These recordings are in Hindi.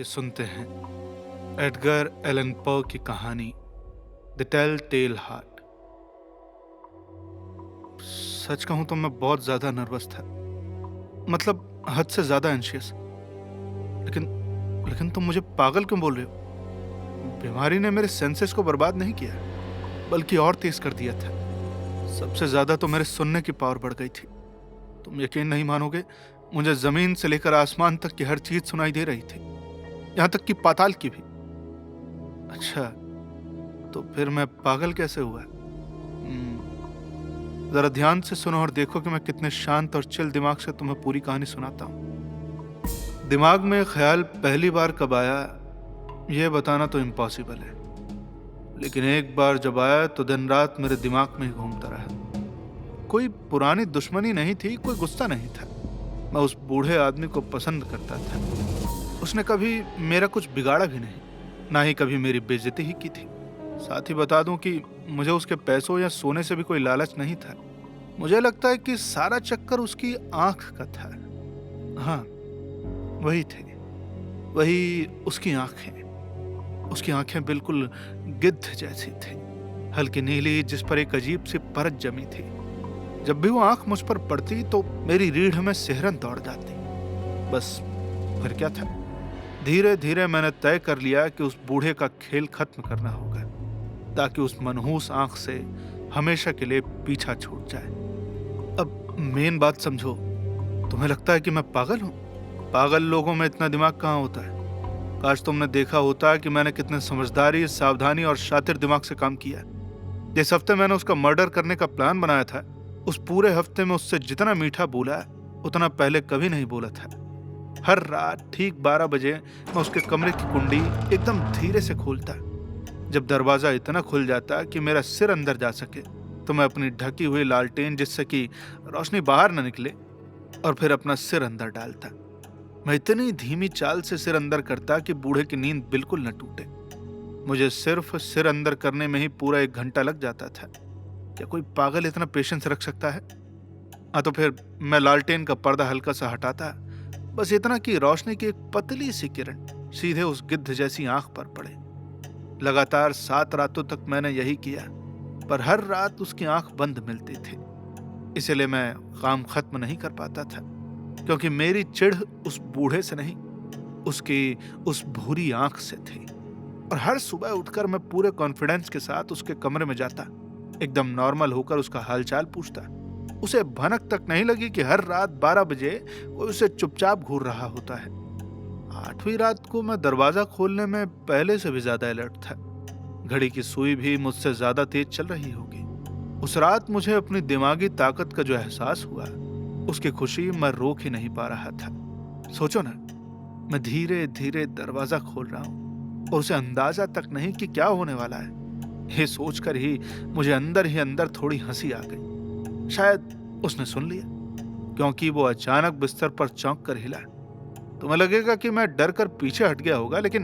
सुनते हैं एडगर एलन पो की कहानी द टेल टेल हार्ट। सच कहूं तो मैं बहुत ज्यादा नर्वस था, मतलब हद से ज्यादा एंशियस। लेकिन लेकिन तुम मुझे पागल क्यों बोल रहे हो? बीमारी ने मेरे सेंसेस को बर्बाद नहीं किया, बल्कि और तेज कर दिया था। सबसे ज्यादा तो मेरे सुनने की पावर बढ़ गई थी। तुम यकीन नहीं मानोगे, मुझे जमीन से लेकर आसमान तक की हर चीज सुनाई दे रही थी, यहां तक कि पाताल की भी। अच्छा, तो फिर मैं पागल कैसे हुआ? जरा ध्यान से सुनो और देखो कि मैं कितने शांत और चिल दिमाग से तुम्हें पूरी कहानी सुनाता हूँ। दिमाग में ख्याल पहली बार कब आया यह बताना तो इम्पॉसिबल है, लेकिन एक बार जब आया तो दिन रात मेरे दिमाग में ही घूमता रहा। कोई पुरानी दुश्मनी नहीं थी, कोई गुस्सा नहीं था। मैं उस बूढ़े आदमी को पसंद करता था। उसने कभी मेरा कुछ बिगाड़ा भी नहीं, ना ही कभी मेरी बेइज्जती ही की थी। साथ ही बता दूं कि मुझे उसके पैसों या सोने से भी कोई लालच नहीं था। मुझे लगता है कि सारा चक्कर उसकी आंख का था। हाँ, वही थे, वही उसकी आंखें। उसकी आंखें बिल्कुल गिद्ध जैसी थी, हल्की नीली, जिस पर एक अजीब सी परत जमी थी। जब भी वो आंख मुझ पर पड़ती तो मेरी रीढ़ में सिहरन दौड़ जाती। बस फिर क्या था, धीरे धीरे मैंने तय कर लिया कि उस बूढ़े का खेल खत्म करना होगा, ताकि उस मनहूस आंख से हमेशा के लिए पीछा छूट जाए। अब मेन बात समझो, तुम्हें लगता है कि मैं पागल हूं? पागल लोगों में इतना दिमाग कहाँ होता है? काश तुमने देखा होता कि मैंने कितने समझदारी, सावधानी और शातिर दिमाग से काम किया। जिस हफ्ते मैंने उसका मर्डर करने का प्लान बनाया था, उस पूरे हफ्ते में उससे जितना मीठा बोला उतना पहले कभी नहीं बोला था। हर रात ठीक 12 बजे मैं उसके कमरे की कुंडी एकदम धीरे से खोलता। जब दरवाजा इतना खुल जाता कि मेरा सिर अंदर जा सके, तो मैं अपनी ढकी हुई लालटेन, जिससे कि रोशनी बाहर न निकले, और फिर अपना सिर अंदर डालता। मैं इतनी धीमी चाल से सिर अंदर करता कि बूढ़े की नींद बिल्कुल न टूटे। मुझे सिर्फ सिर अंदर करने में ही पूरा 1 घंटा लग जाता था। क्या कोई पागल इतना पेशेंस रख सकता है? हाँ, तो फिर मैं लालटेन का पर्दा हल्का सा हटाता, बस इतना कि रोशनी की एक पतली सी किरण सीधे उस गिद्ध जैसी आंख पर पड़े। लगातार 7 रातों तक मैंने यही किया, पर हर रात उसकी आंख बंद मिलती थी। इसलिए मैं काम खत्म नहीं कर पाता था, क्योंकि मेरी चिढ़ उस बूढ़े से नहीं, उसकी उस भूरी आंख से थी। और हर सुबह उठकर मैं पूरे कॉन्फिडेंस के साथ उसके कमरे में जाता, एकदम नॉर्मल होकर उसका हालचाल पूछता। उसे भनक तक नहीं लगी कि हर रात 12 बजे कोई उसे चुपचाप घूर रहा होता है। 8वीं रात को मैं दरवाजा खोलने में पहले से भी ज्यादा अलर्ट था। घड़ी की सुई भी मुझसे ज्यादा तेज चल रही होगी। उस रात मुझे अपनी दिमागी ताकत का जो एहसास हुआ, उसकी खुशी मैं रोक ही नहीं पा रहा था। सोचो ना, मैं धीरे धीरे दरवाजा खोल रहा हूं और उसे अंदाजा तक नहीं कि क्या होने वाला है। ये सोचकर ही मुझे अंदर ही अंदर थोड़ी हंसी आ गई। शायद उसने सुन लिया, क्योंकि वो अचानक बिस्तर पर चौंक कर हिला। तुम्हें लगेगा कि मैं डर कर पीछे हट गया होगा, लेकिन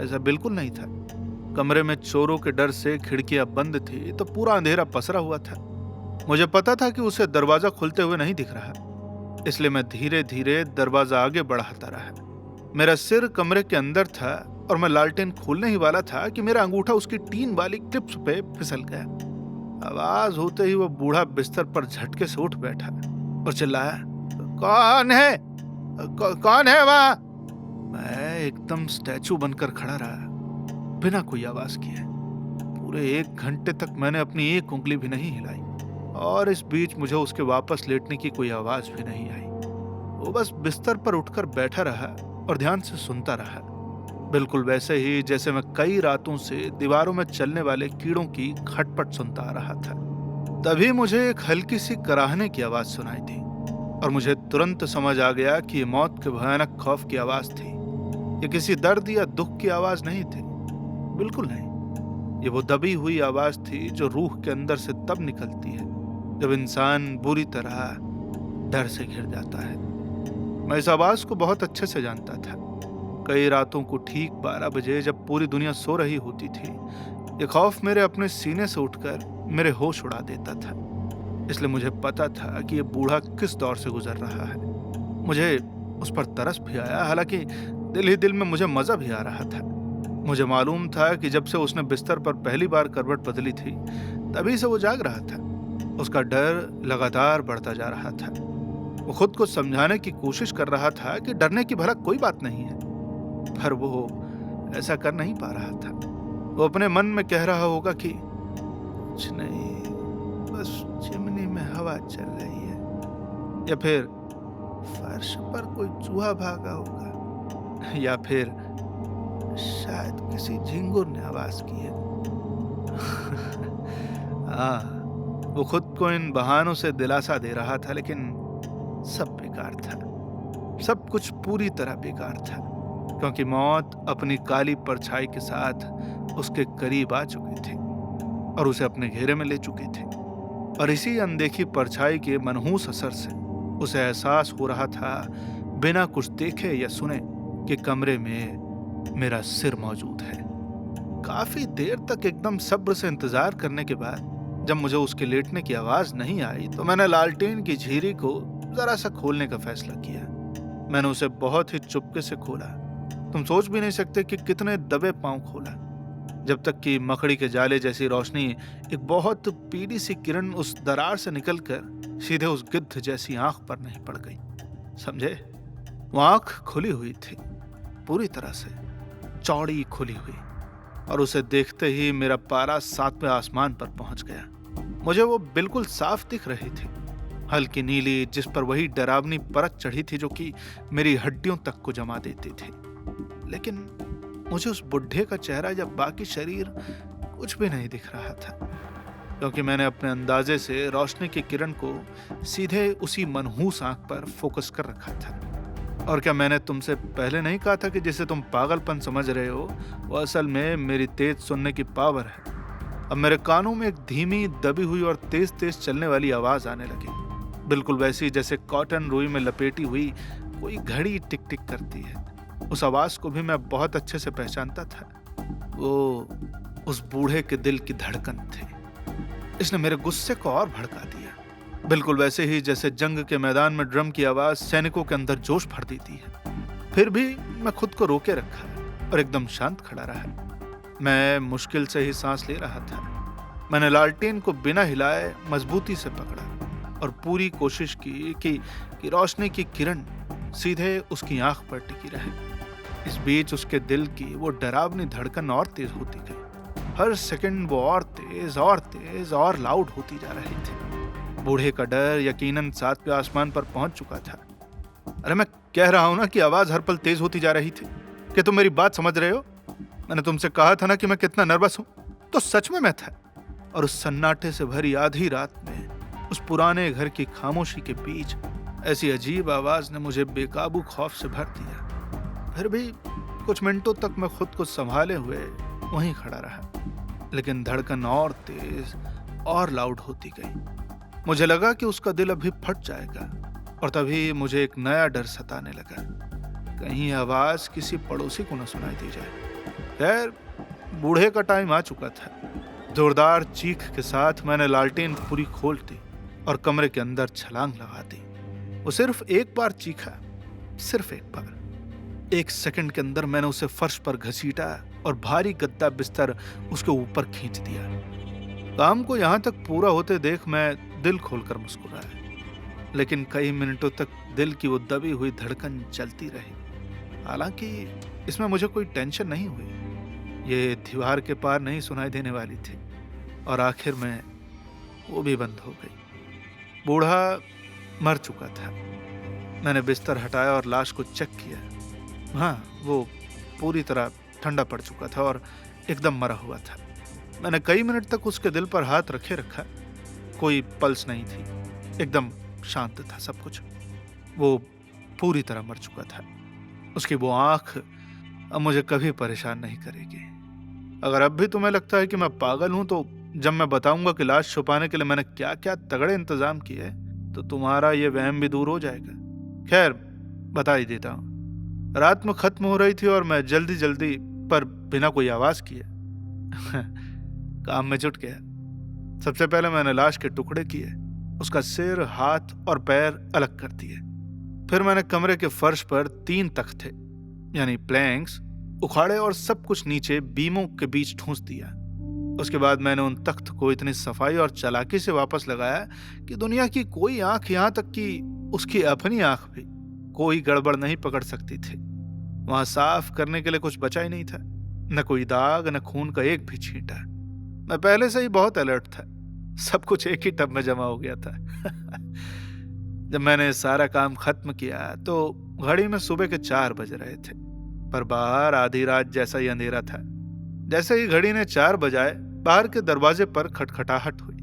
ऐसा बिल्कुल नहीं था। कमरे में चोरों के डर से खिड़कियां बंद थी, तो पूरा अंधेरा पसरा हुआ था। मुझे पता था कि उसे दरवाजा खुलते हुए नहीं दिख रहा, इसलिए मैं धीरे धीरे दरवाजा आगे बढ़ाता रहा। मेरा सिर कमरे के अंदर था और मैं लालटेन खोलने ही वाला था कि मेरा अंगूठा उसकी टीन वाली क्लिप्स पे फिसल गया। आवाज होते ही वो बूढ़ा बिस्तर पर झटके से उठ बैठा और चिल्लाया, कौन है? कौन है वहां? मैं एकदम स्टैचू बनकर खड़ा रहा, बिना कोई आवाज किए। पूरे 1 घंटे तक मैंने अपनी एक उंगली भी नहीं हिलाई, और इस बीच मुझे उसके वापस लेटने की कोई आवाज भी नहीं आई। वो बस बिस्तर पर उठकर बैठा रहा और ध्यान से सुनता रहा, बिल्कुल वैसे ही जैसे मैं कई रातों से दीवारों में चलने वाले कीड़ों की खटपट सुनता आ रहा था। तभी मुझे एक हल्की सी कराहने की आवाज सुनाई दी, और मुझे तुरंत समझ आ गया कि ये मौत के भयानक खौफ की आवाज थी। ये किसी दर्द या दुख की आवाज नहीं थी, बिल्कुल नहीं। ये वो दबी हुई आवाज थी जो रूह के अंदर से तब निकलती है जब इंसान बुरी तरह डर से घिर जाता है। मैं इस आवाज को बहुत अच्छे से जानता था। कई रातों को ठीक 12 बजे, जब पूरी दुनिया सो रही होती थी, ये खौफ मेरे अपने सीने से उठकर मेरे होश उड़ा देता था। इसलिए मुझे पता था कि ये बूढ़ा किस दौर से गुजर रहा है। मुझे उस पर तरस भी आया, हालांकि दिल ही दिल में मुझे मजा भी आ रहा था। मुझे मालूम था कि जब से उसने बिस्तर पर पहली बार करवट बदली थी तभी से वो जाग रहा था। उसका डर लगातार बढ़ता जा रहा था। वो खुद को समझाने की कोशिश कर रहा था कि डरने की भला कोई बात नहीं है, पर वो ऐसा कर नहीं पा रहा था। वो अपने मन में कह रहा होगा कि कुछ नहीं, बस चिमनी में हवा चल रही है, या फिर फर्श पर कोई चूहा भागा होगा, या फिर शायद किसी झिंगुर ने आवाज की है। हाँ, वो खुद को इन बहानों से दिलासा दे रहा था, लेकिन सब बेकार था। सब कुछ पूरी तरह बेकार था, क्योंकि मौत अपनी काली परछाई के साथ उसके करीब आ चुकी थी और उसे अपने घेरे में ले चुकी थी। और इसी अनदेखी परछाई के मनहूस असर से उसे एहसास हो रहा था, बिना कुछ देखे या सुने, कि कमरे में मेरा सिर मौजूद है। काफी देर तक एकदम सब्र से इंतजार करने के बाद जब मुझे उसके लेटने की आवाज नहीं आई तो मैंने लालटेन की झीरी को जरा सा खोलने का फैसला किया। मैंने उसे बहुत ही चुपके से खोला। तुम सोच भी नहीं सकते कि कितने दबे पांव खोला, जब तक कि मकड़ी के जाले जैसी रोशनी, एक बहुत पीली सी किरण उस दरार से निकलकर सीधे उस गिद्ध जैसी आंख पर नहीं पड़ गई। समझे? वो आंख खुली हुई थी, पूरी तरह से चौड़ी खुली हुई, और उसे देखते ही मेरा पारा 7वें आसमान पर पहुंच गया। मुझे वो बिल्कुल साफ दिख रही थी, हल्की नीली, जिस पर वही डरावनी परत चढ़ी थी जो कि मेरी हड्डियों तक को जमा देती थी। लेकिन मुझे उस बुढ़े का चेहरा या बाकी शरीर कुछ भी नहीं दिख रहा था, क्योंकि मैंने अपने अंदाजे से रोशनी की किरण को सीधे उसी मनहूस आंख पर फोकस कर रखा था। और क्या मैंने तुमसे पहले नहीं कहा था कि जिसे तुम पागलपन समझ रहे हो वो असल में मेरी तेज सुनने की पावर है। अब मेरे कानों में एक धीमी, दबी हुई और तेज तेज चलने वाली आवाज आने लगी, बिल्कुल वैसी जैसे कॉटन रुई में लपेटी हुई कोई घड़ी टिक टिक करती है। उस आवाज को भी मैं बहुत अच्छे से पहचानता था। वो उस बूढ़े के दिल की धड़कन थी। इसने मेरे गुस्से को और भड़का दिया, बिल्कुल वैसे ही जैसे जंग के मैदान में ड्रम की आवाज सैनिकों के अंदर जोश भर देती है। फिर भी मैं खुद को रोके रखा और एकदम शांत खड़ा रहा। मैं मुश्किल से ही सांस ले रहा था। मैंने लालटेन को बिना हिलाए मजबूती से पकड़ा और पूरी कोशिश की कि रोशनी की किरण सीधे उसकी आंख पर टिकी रहे। इस बीच उसके दिल की वो डरावनी धड़कन और तेज होती गई। हर सेकंड वो और तेज और लाउड होती जा रही थी। बूढ़े का डर यकीनन 7वें आसमान पर पहुंच चुका था। अरे मैं कह रहा हूं ना कि आवाज हर पल तेज होती जा रही थी। क्या तुम मेरी बात समझ रहे हो? मैंने तुमसे कहा था ना कि मैं कितना नर्वस हूं। तो सच में मैं था। और उस सन्नाटे से भरी आधी रात में उस पुराने घर की खामोशी के बीच ऐसी अजीब आवाज ने मुझे बेकाबू खौफ से भर दिया। फिर भी कुछ मिनटों तक मैं खुद को संभाले हुए वहीं खड़ा रहा, लेकिन धड़कन और तेज और लाउड होती गई। मुझे लगा कि उसका दिल अभी फट जाएगा, और तभी मुझे एक नया डर सताने लगा। कहीं आवाज किसी पड़ोसी को न सुनाई दी जाए। खैर, बूढ़े का टाइम आ चुका था। जोरदार चीख के साथ मैंने लालटेन पूरी खोल दी और कमरे के अंदर छलांग लगा दी। वो सिर्फ एक बार चीखा, सिर्फ एक बार। 1 सेकंड के अंदर मैंने उसे फर्श पर घसीटा और भारी गद्दा बिस्तर उसके ऊपर खींच दिया। काम को यहां तक पूरा होते देख मैं दिल खोलकर मुस्कुराया, लेकिन कई मिनटों तक दिल की वो दबी हुई धड़कन चलती रही। हालांकि इसमें मुझे कोई टेंशन नहीं हुई। ये दीवार के पार नहीं सुनाई देने वाली थी, और आखिर में वो भी बंद हो गई। बूढ़ा मर चुका था। मैंने बिस्तर हटाया और लाश को चेक किया। हाँ, वो पूरी तरह ठंडा पड़ चुका था और एकदम मरा हुआ था। मैंने कई मिनट तक उसके दिल पर हाथ रखे रखा। कोई पल्स नहीं थी, एकदम शांत था सब कुछ। वो पूरी तरह मर चुका था। उसकी वो आंख अब मुझे कभी परेशान नहीं करेगी। अगर अब भी तुम्हें लगता है कि मैं पागल हूं, तो जब मैं बताऊंगा कि लाश छुपाने के लिए मैंने क्या क्या तगड़े इंतजाम किए, तो तुम्हारा ये वहम भी दूर हो जाएगा। खैर, बता ही देता हूं। रात में खत्म हो रही थी और मैं जल्दी जल्दी पर बिना कोई आवाज किए काम में जुट गया। सबसे पहले मैंने लाश के टुकड़े किए, उसका सिर, हाथ और पैर अलग कर दिए। फिर मैंने कमरे के फर्श पर 3 तख्ते, यानी प्लैंक्स उखाड़े और सब कुछ नीचे बीमों के बीच ठूंस दिया। उसके बाद मैंने उन तख्त को इतनी सफाई और चालाकी से वापस लगाया कि दुनिया की कोई आंख, यहां तक कि उसकी अपनी आंख भी कोई गड़बड़ नहीं पकड़ सकती थी। वहां साफ करने के लिए कुछ बचा ही नहीं था, न कोई दाग, न खून का एक भी छींटा। मैं पहले से ही बहुत अलर्ट था, सब कुछ एक ही टब में जमा हो गया था। जब मैंने सारा काम खत्म किया तो घड़ी में सुबह के 4 बज रहे थे, पर बाहर आधी रात जैसा ही अंधेरा था। जैसे ही घड़ी ने 4 बजाए, बाहर के दरवाजे पर खटखटाहट हुई।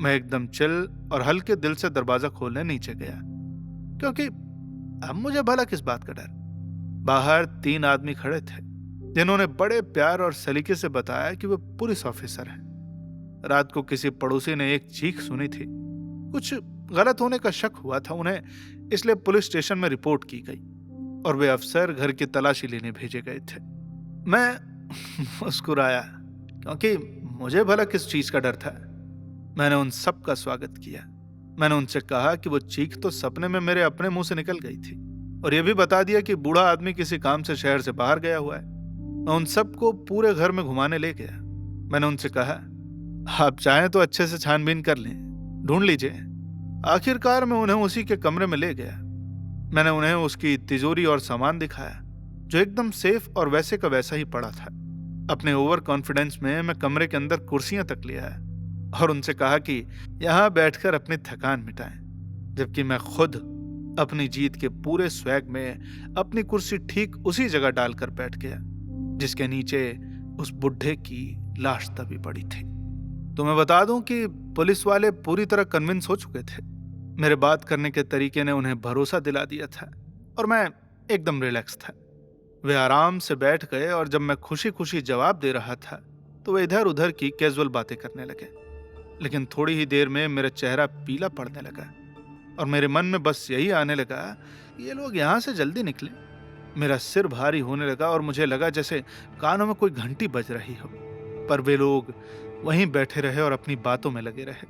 मैं एकदम चिल और हल्के दिल से दरवाजा खोलने नीचे गया, क्योंकि अब मुझे भला किस बात का डर। बाहर 3 आदमी खड़े थे, जिन्होंने बड़े प्यार और सलीके से बताया कि वे पुलिस ऑफिसर हैं। रात को किसी पड़ोसी ने एक चीख सुनी थी, कुछ गलत होने का शक हुआ था उन्हें, इसलिए पुलिस स्टेशन में रिपोर्ट की गई और वे अफसर घर की तलाशी लेने भेजे गए थे। मैं मुस्कुराया, क्योंकि मुझे भला किस चीज का डर था। मैंने उन सब का स्वागत किया। मैंने उनसे कहा कि वो चीख तो सपने में मेरे अपने मुंह से निकल गई थी, और यह भी बता दिया कि बूढ़ा आदमी किसी काम से शहर से बाहर गया हुआ है। मैं उन सबको पूरे घर में घुमाने ले गया। मैंने उनसे कहा, आप चाहें तो अच्छे से छानबीन कर लें, ढूंढ लीजिए। आखिरकार मैं उन्हें उसी के कमरे में ले गया। मैंने उन्हें उसकी तिजोरी और सामान दिखाया, जो एकदम सेफ और वैसे का वैसा ही पड़ा था। अपने ओवर कॉन्फिडेंस में मैं कमरे के अंदर कुर्सियां तक ले आया और उनसे कहा कि यहां बैठकर अपनी थकान मिटाएं, जबकि मैं खुद अपनी जीत के पूरे स्वैग में अपनी कुर्सी ठीक उसी जगह डालकर बैठ गया जिसके नीचे उस बुढ़े की लाश दबी पड़ी थी। तो मैं बता दूं कि पुलिस वाले पूरी तरह कन्विंस हो चुके थे। मेरे बात करने के तरीके ने उन्हें भरोसा दिला दिया था और मैं एकदम रिलैक्स था। वे आराम से बैठ गए और जब मैं खुशी खुशी जवाब दे रहा था तो वे इधर उधर की कैजुअल बातें करने लगे। लेकिन थोड़ी ही देर में मेरा चेहरा पीला पड़ने लगा और मेरे मन में बस यही आने लगा कि ये लोग यहाँ से जल्दी निकले। मेरा सिर भारी होने लगा और मुझे लगा जैसे कानों में कोई घंटी बज रही हो, पर वे लोग वहीं बैठे रहे और अपनी बातों में लगे रहे।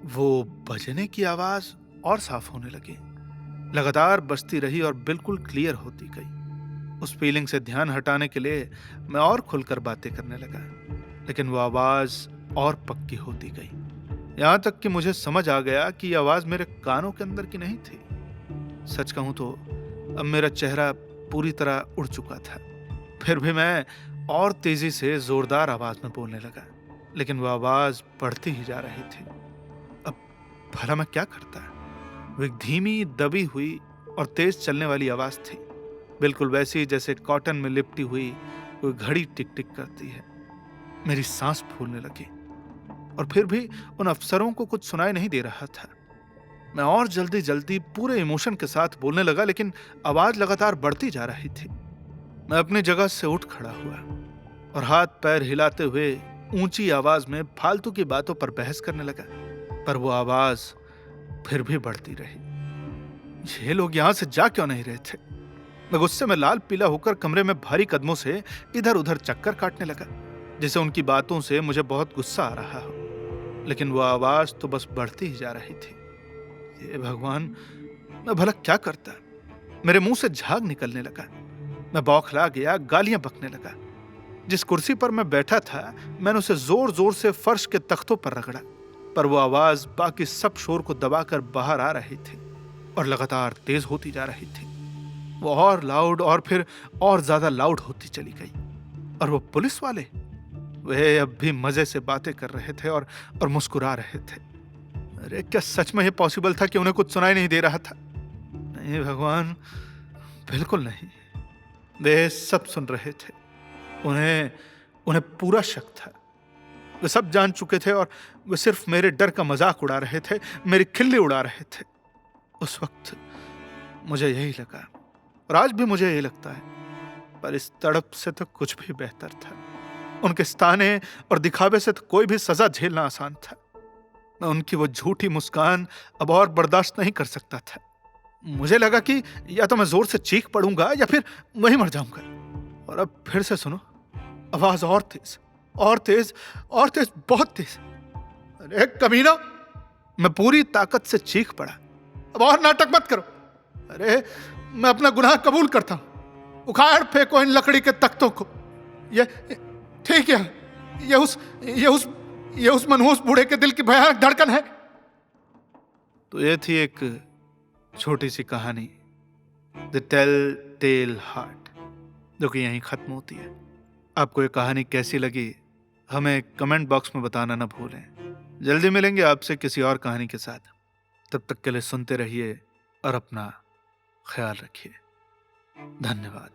वो बजने की आवाज और साफ होने लगी, लगातार बजती रही और बिल्कुल क्लियर होती गई। उस फीलिंग से ध्यान हटाने के लिए मैं और खुलकर बातें करने लगा, लेकिन वो आवाज और पक्की होती गई, यहां तक कि मुझे समझ आ गया कि यह आवाज मेरे कानों के अंदर की नहीं थी। सच कहूं तो अब मेरा चेहरा पूरी तरह उड़ चुका था। फिर भी मैं और तेजी से जोरदार आवाज में बोलने लगा, लेकिन वो आवाज बढ़ती ही जा रही थी। अब भला मैं क्या करता? वो एक धीमी, दबी हुई और तेज चलने वाली आवाज थी, बिल्कुल वैसी जैसे कॉटन में लिपटी हुई कोई घड़ी टिक टिक करती है। मेरी सांस फूलने लगी और फिर भी उन अफसरों को कुछ सुनाई नहीं दे रहा था। मैं और जल्दी जल्दी पूरे इमोशन के साथ बोलने लगा, लेकिन आवाज लगातार बढ़ती जा रही थी। मैं अपनी जगह से उठ खड़ा हुआ और हाथ पैर हिलाते हुए ऊंची आवाज में फालतू की बातों पर बहस करने लगा, पर वो आवाज फिर भी बढ़ती रही। ये लोग यहां से जा क्यों नहीं रहे थे? मैं गुस्से में लाल पीला होकर कमरे में भारी कदमों से इधर उधर चक्कर काटने लगा, जैसे उनकी बातों से मुझे बहुत गुस्सा आ रहा हो। लेकिन वो आवाज तो बस बढ़ती ही जा रही थी। ये भगवान, मैं भला क्या करता? मेरे मुंह से झाग निकलने लगा। मैं बौखला गया, गालियां बकने लगा। जिस कुर्सी पर मैं बैठा था मैंने उसे जोर जोर से फर्श के तख्तों पर रगड़ा, पर वो आवाज बाकी सब शोर को दबाकर बाहर आ रही थी और लगातार तेज होती जा रही थी। वो और लाउड और फिर और ज्यादा लाउड होती चली गई। और वो पुलिस वाले, वे अब भी मजे से बातें कर रहे थे और मुस्कुरा रहे थे। अरे क्या सच में ये पॉसिबल था कि उन्हें कुछ सुनाई नहीं दे रहा था? नहीं भगवान, बिल्कुल नहीं। वे सब सुन रहे थे। उन्हें पूरा शक था। वे सब जान चुके थे और वे सिर्फ मेरे डर का मजाक उड़ा रहे थे, मेरी खिल्ली उड़ा रहे थे। उस वक्त मुझे यही लगा और आज भी मुझे यही लगता है, पर इस तड़प से तो कुछ भी बेहतर था। उनके स्ताने और दिखावे से तो कोई भी सजा झेलना आसान था। मैं उनकी वो झूठी मुस्कान अब और बर्दाश्त नहीं कर सकता था। मुझे लगा कि या तो मैं जोर से चीख पड़ूंगा या फिर वहीं मर जाऊंगा। और अब फिर से सुनो, आवाज और तेज और तेज और तेज, बहुत तेज। अरे कमीना, मैं पूरी ताकत से चीख पड़ा। अब और नाटक मत करो। अरे मैं अपना गुनाह कबूल करता हूं। उखाड़ फेंको इन लकड़ी के तख्तों को। ये ठीक है, ये उस मनहूस बूढ़े के दिल की भयानक धड़कन है। तो ये थी एक छोटी सी कहानी, द टेल टेल हार्ट, जो कि यहीं खत्म होती है। आपको ये कहानी कैसी लगी हमें कमेंट बॉक्स में बताना ना भूलें। जल्दी मिलेंगे आपसे किसी और कहानी के साथ। तब तक के लिए सुनते रहिए और अपना ख्याल रखिए। धन्यवाद।